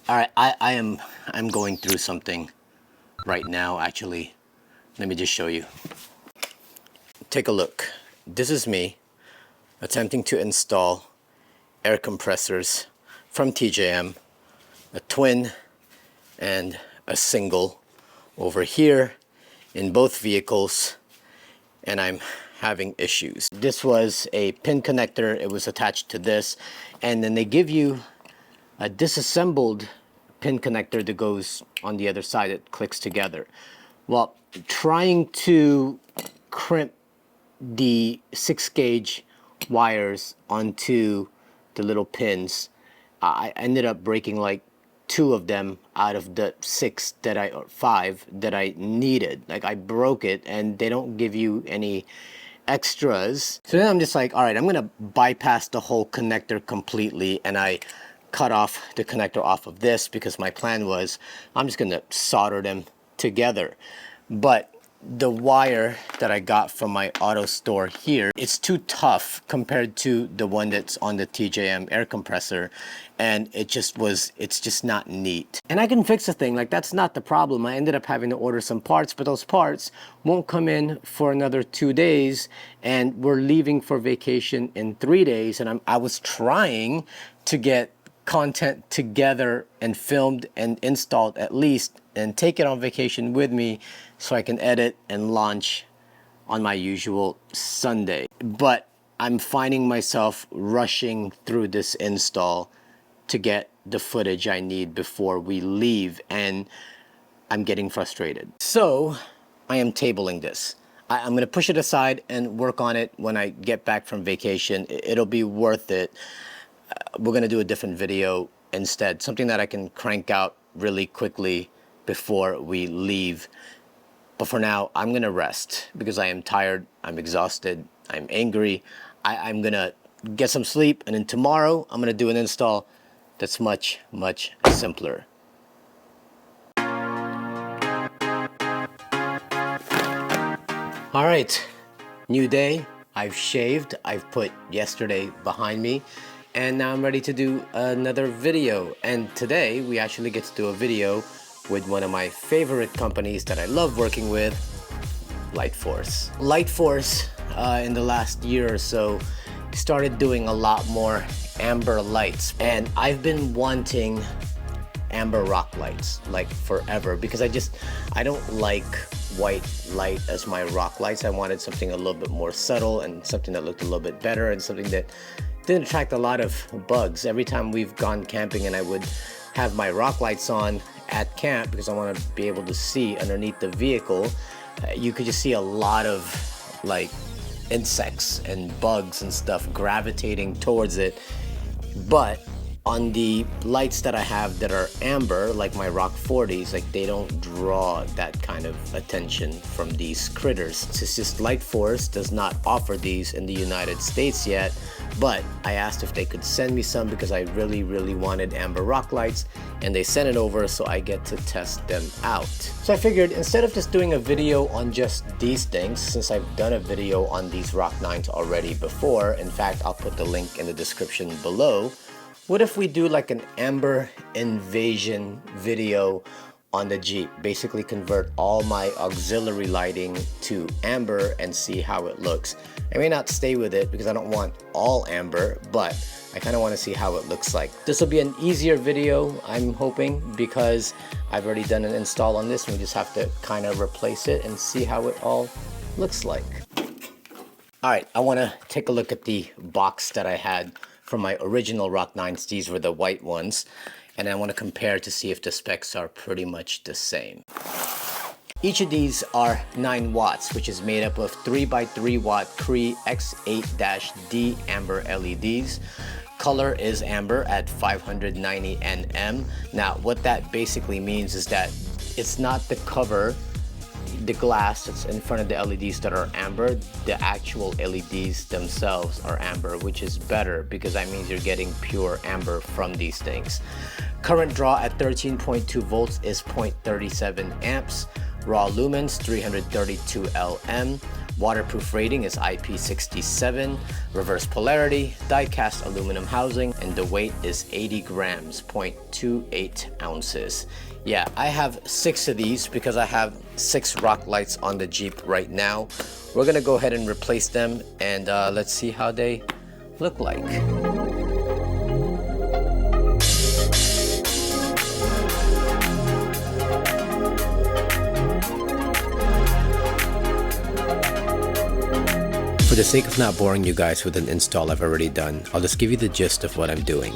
All right, I'm going through something right now, actually. Let me just show you. Take a look. This is me attempting to install air compressors from TJM, a twin and a single over here in both vehicles, and I'm having issues. This was a pin connector. It was attached to this, and then they give you a disassembled pin connector that goes on the other side. It clicks together. Well, trying to crimp the 6-gauge wires onto the little pins, I ended up breaking like 2 of them out of the 6 that or 5 that I needed. Like, I broke it, and they don't give you any extras. So then I'm just like, all right, I'm gonna bypass the whole connector completely, and I cut off the connector off of this because my plan was I'm just gonna solder them together. But the wire that I got from my auto store here, it's too tough compared to the one that's on the TJM air compressor, and it's just not neat. And I can fix the thing, like, that's not the problem. I ended up having to order some parts, but those parts won't come in for another 2 days, and we're leaving for vacation in 3 days, and I was trying to get content together and filmed and installed at least, and take it on vacation with me so I can edit and launch on my usual Sunday. But I'm finding myself rushing through this install to get the footage I need before we leave, and I'm getting frustrated. So I am tabling this. I'm gonna push it aside and work on it when I get back from vacation. It'll be worth it. We're gonna do a different video instead, something that I can crank out really quickly before we leave. But for now, I'm gonna rest because I am tired, I'm exhausted, I'm angry. I'm gonna get some sleep, and then tomorrow I'm gonna do an install that's much, much simpler. All right, new day. I've shaved, I've put yesterday behind me, and now I'm ready to do another video. And today we actually get to do a video with one of my favorite companies that I love working with, Lightforce. Lightforce, in the last year or so, started doing a lot more amber lights, and I've been wanting amber rock lights like forever, because I don't like white light as my rock lights. I wanted something a little bit more subtle, and something that looked a little bit better, and something that didn't attract a lot of bugs. Every time we've gone camping and I would have my rock lights on at camp, because I want to be able to see underneath the vehicle, you could just see a lot of like insects and bugs and stuff gravitating towards it. But on the lights that I have that are amber, like my Rock 40s, like, they don't draw that kind of attention from these critters. It's just Lightforce does not offer these in the United States yet, but I asked if they could send me some because I really, really wanted amber rock lights, and they sent it over, so I get to test them out. So I figured, instead of just doing a video on just these things, since I've done a video on these Rock 9s already before, in fact, I'll put the link in the description below, what if we do like an amber invasion video on the Jeep? Basically convert all my auxiliary lighting to amber and see how it looks. I may not stay with it because I don't want all amber, but I kind of want to see how it looks like. This will be an easier video, I'm hoping, because I've already done an install on this, and we just have to kind of replace it and see how it all looks like. All right, I want to take a look at the box that I had from my original Rock 9s. These were the white ones, and I want to compare to see if the specs are pretty much the same. Each of these are 9 watts, which is made up of 3x3 watt Cree X8-D amber LEDs. Color is amber at 590 nm. Now, what that basically means is that it's not the cover, the glass that's in front of the LEDs that are amber. The actual LEDs themselves are amber, which is better because that means you're getting pure amber from these things. Current draw at 13.2 volts is 0.37 amps. Raw lumens 332 lm. Waterproof rating is IP67, reverse polarity, die-cast aluminum housing, and the weight is 80 grams, 0.28 ounces. Yeah, I have 6 of these because I have 6 rock lights on the Jeep right now. We're gonna go ahead and replace them, and let's see how they look like. For the sake of not boring you guys with an install I've already done, I'll just give you the gist of what I'm doing.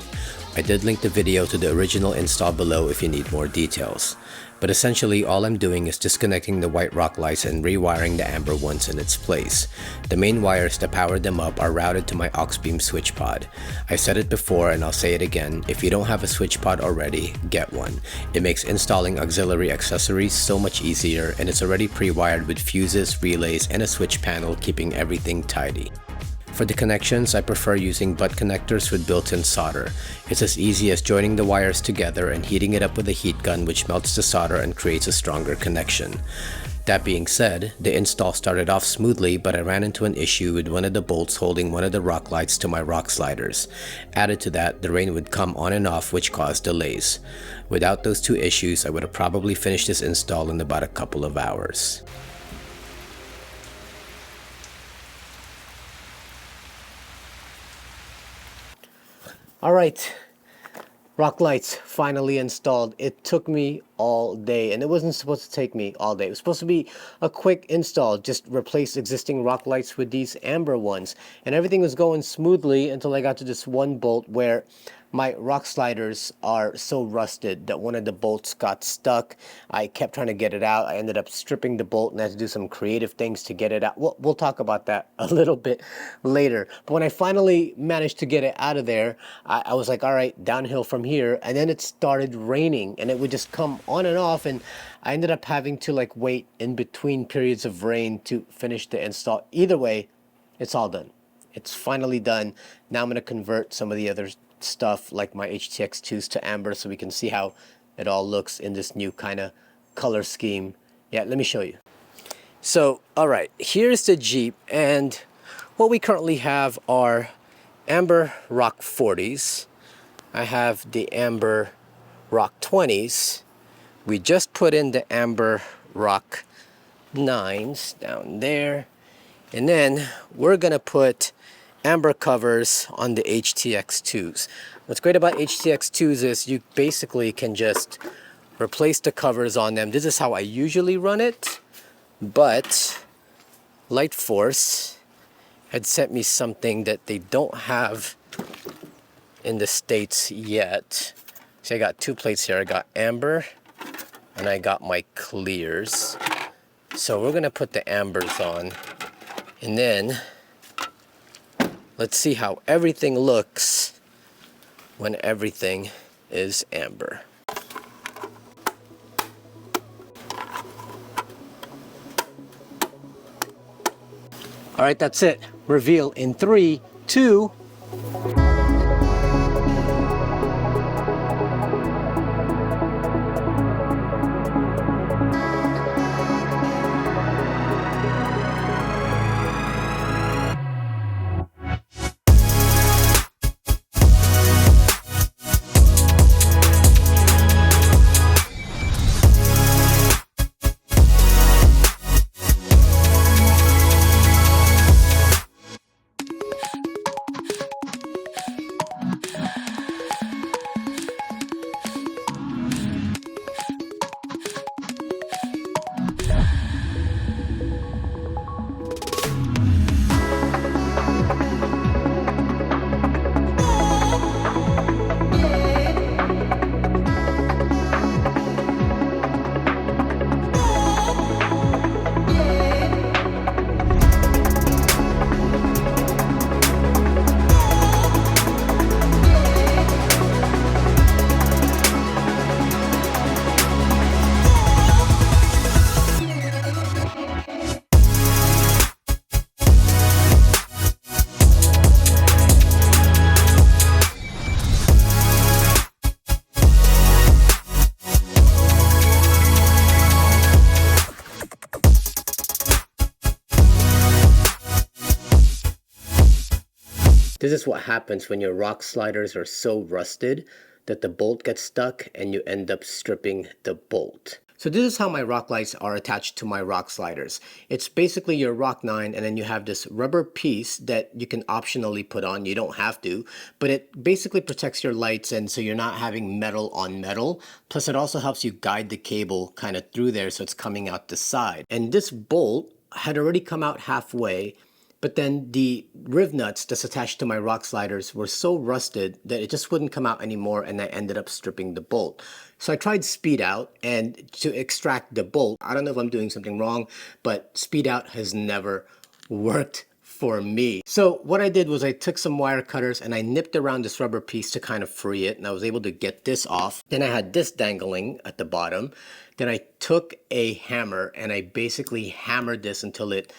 I did link the video to the original install below if you need more details. But essentially all I'm doing is disconnecting the white rock lights and rewiring the amber ones in its place. The main wires that power them up are routed to my aux beam switch pod. I've said it before and I'll say it again, if you don't have a switch pod already, get one. It makes installing auxiliary accessories so much easier, and it's already pre-wired with fuses, relays, and a switch panel, keeping everything tidy. For the connections, I prefer using butt connectors with built-in solder. It's as easy as joining the wires together and heating it up with a heat gun, which melts the solder and creates a stronger connection. That being said, the install started off smoothly, but I ran into an issue with one of the bolts holding one of the rock lights to my rock sliders. Added to that, the rain would come on and off, which caused delays. Without those 2 issues, I would have probably finished this install in about a couple of hours. Alright, rock lights finally installed. It took me all day, and it wasn't supposed to take me all day. It was supposed to be a quick install, just replace existing rock lights with these amber ones. And everything was going smoothly until I got to this one bolt where my rock sliders are so rusted that one of the bolts got stuck. I kept trying to get it out. I ended up stripping the bolt and had to do some creative things to get it out. We'll talk about that a little bit later. But when I finally managed to get it out of there, I was like, all right, downhill from here. And then it started raining, and it would just come on and off, and I ended up having to like wait in between periods of rain to finish the install. Either way, it's all done. It's finally done. Now I'm going to convert some of the other stuff like my HTX2s to amber so we can see how it all looks in this new kind of color scheme. Yeah, let me show you. So, all right, here's the Jeep, and what we currently have are amber rock 40s. I have the amber rock 20s. We just put in the amber rock 9s down there, and then we're gonna put amber covers on the HTX2s. What's great about HTX2s is you basically can just replace the covers on them. This is how I usually run it, but Lightforce had sent me something that they don't have in the States yet. So I got 2 plates here. I got amber and I got my clears. So we're gonna put the ambers on, and then let's see how everything looks when everything is amber. All right, that's it. Reveal in 3, 2. This is what happens when your rock sliders are so rusted that the bolt gets stuck and you end up stripping the bolt. So this is how my rock lights are attached to my rock sliders. It's basically your Rock 9 and then you have this rubber piece that you can optionally put on. You don't have to, but it basically protects your lights and so you're not having metal on metal. Plus it also helps you guide the cable kind of through there so it's coming out the side. And this bolt had already come out halfway, but then the riv nuts that's attached to my rock sliders were so rusted that it just wouldn't come out anymore and I ended up stripping the bolt. So I tried speed out and to extract the bolt. I don't know if I'm doing something wrong, but speed out has never worked for me. So what I did was I took some wire cutters and I nipped around this rubber piece to kind of free it, and I was able to get this off. Then I had this dangling at the bottom. Then I took a hammer and I basically hammered this until it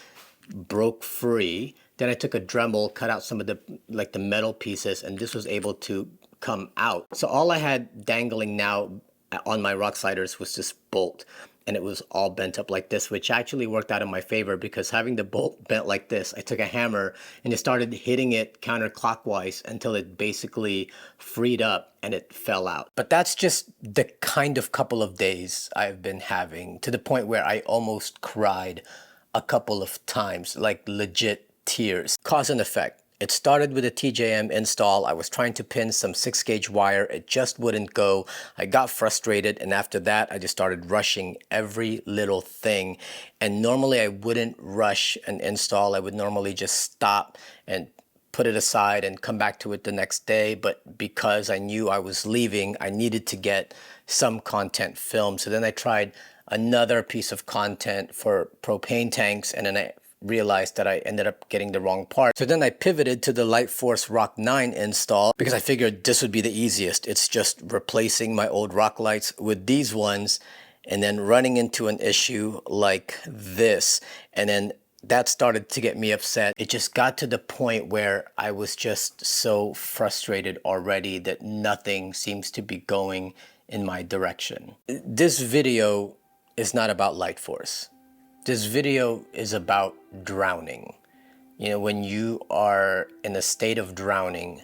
broke free. Then I took a Dremel, cut out some of the metal pieces, and this was able to come out. So all I had dangling now on my rock sliders was this bolt, and it was all bent up like this, which actually worked out in my favor because having the bolt bent like this, I took a hammer and just started hitting it counterclockwise until it basically freed up and it fell out. But that's just the kind of couple of days I've been having, to the point where I almost cried a couple of times, like legit tears. Cause and effect. It started with a TJM install. I was trying to pin some 6-gauge wire. It just wouldn't go. I got frustrated, and after that, I just started rushing every little thing. And normally I wouldn't rush an install. I would normally just stop and put it aside and come back to it the next day. But because I knew I was leaving, I needed to get some content filmed. So then I tried another piece of content for propane tanks, and then I realized that I ended up getting the wrong part. So then I pivoted to the Lightforce Rock 9 install because I figured this would be the easiest. It's just replacing my old rock lights with these ones and then running into an issue like this. And then that started to get me upset. It just got to the point where I was just so frustrated already that nothing seems to be going in my direction. This video is not about Lightforce. This video is about drowning. You know, when you are in a state of drowning,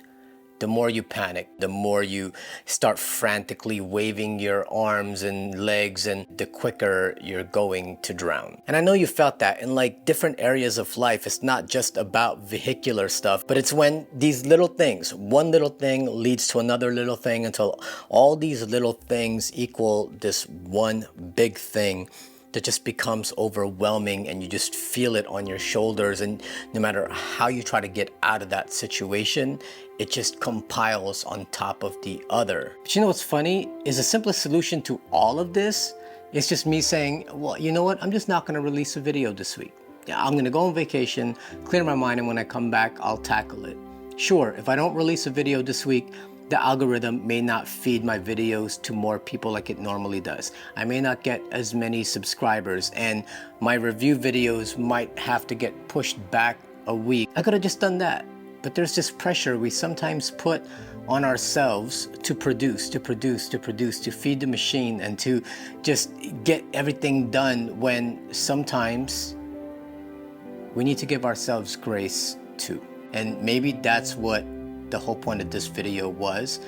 the more you panic, the more you start frantically waving your arms and legs, and the quicker you're going to drown. And I know you felt that in like different areas of life. It's not just about vehicular stuff, but it's when these little things, one little thing leads to another little thing until all these little things equal this one big thing that just becomes overwhelming, and you just feel it on your shoulders, and no matter how you try to get out of that situation, it just compiles on top of the other. But you know what's funny is the simplest solution to all of this is just me saying, well, you know what, I'm just not going to release a video this week. Yeah, I'm going to go on vacation, clear my mind, and when I come back, I'll tackle it. Sure, if I don't release a video this week, the algorithm may not feed my videos to more people like it normally does. I may not get as many subscribers, and my review videos might have to get pushed back a week. I could have just done that. But there's this pressure we sometimes put on ourselves to produce, to feed the machine, and to just get everything done, when sometimes we need to give ourselves grace too. And maybe that's what the whole point of this video was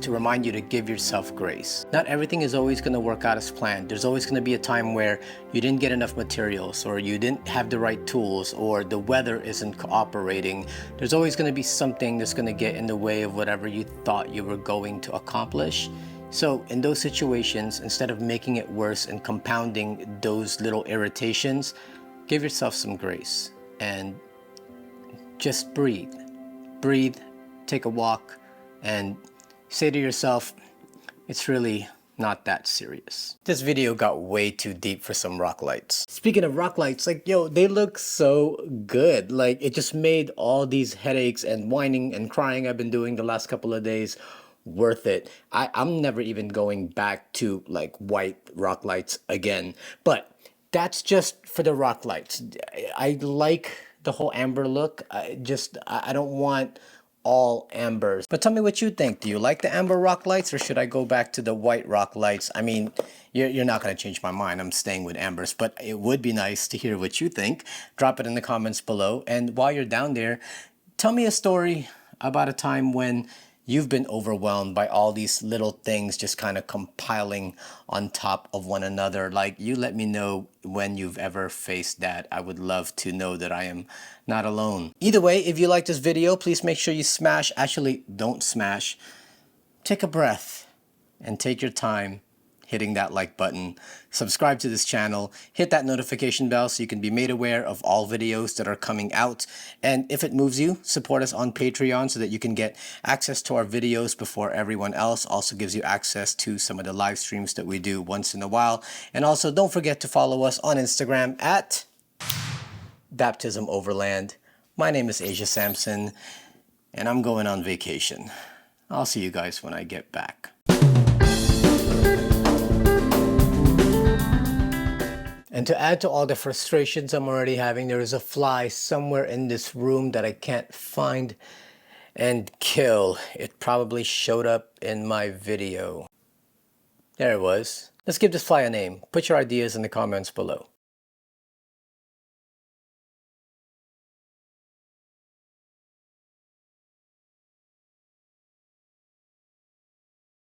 to remind you to give yourself grace. Not everything is always going to work out as planned. There's always going to be a time where you didn't get enough materials, or you didn't have the right tools, or the weather isn't cooperating. There's always going to be something that's going to get in the way of whatever you thought you were going to accomplish. So in those situations, instead of making it worse and compounding those little irritations, give yourself some grace and just breathe. Breathe, take a walk, and say to yourself, it's really not that serious. This video got way too deep for some rock lights. Speaking of rock lights, like, yo, they look so good. Like, it just made all these headaches and whining and crying I've been doing the last couple of days worth it. I'm never even going back to like white rock lights again. But that's just for the rock lights. I like the whole amber look. I don't want all ambers. But tell me what you think. Do you like the amber rock lights, or should I go back to the white rock lights? I mean, you're not going to change my mind. I'm staying with ambers, but it would be nice to hear what you think. Drop it in the comments below. And while you're down there, Tell me a story about a time when you've been overwhelmed by all these little things just kind of compiling on top of one another. Like, you let me know when you've ever faced that. I would love to know that I am not alone. Either way, if you like this video, please make sure you smash, actually don't smash, take a breath and take your time hitting that like button. Subscribe to this channel, hit that notification bell so you can be made aware of all videos that are coming out. And if it moves you, support us on Patreon so that you can get access to our videos before everyone else. Also gives you access to some of the live streams that we do once in a while. And also don't forget to follow us on Instagram at Baptism Overland. My name is Asia Sampson and I'm going on vacation. I'll see you guys when I get back. And to add to all the frustrations I'm already having, there is a fly somewhere in this room that I can't find and kill. It probably showed up in my video. There it was. Let's give this fly a name. Put your ideas in the comments below.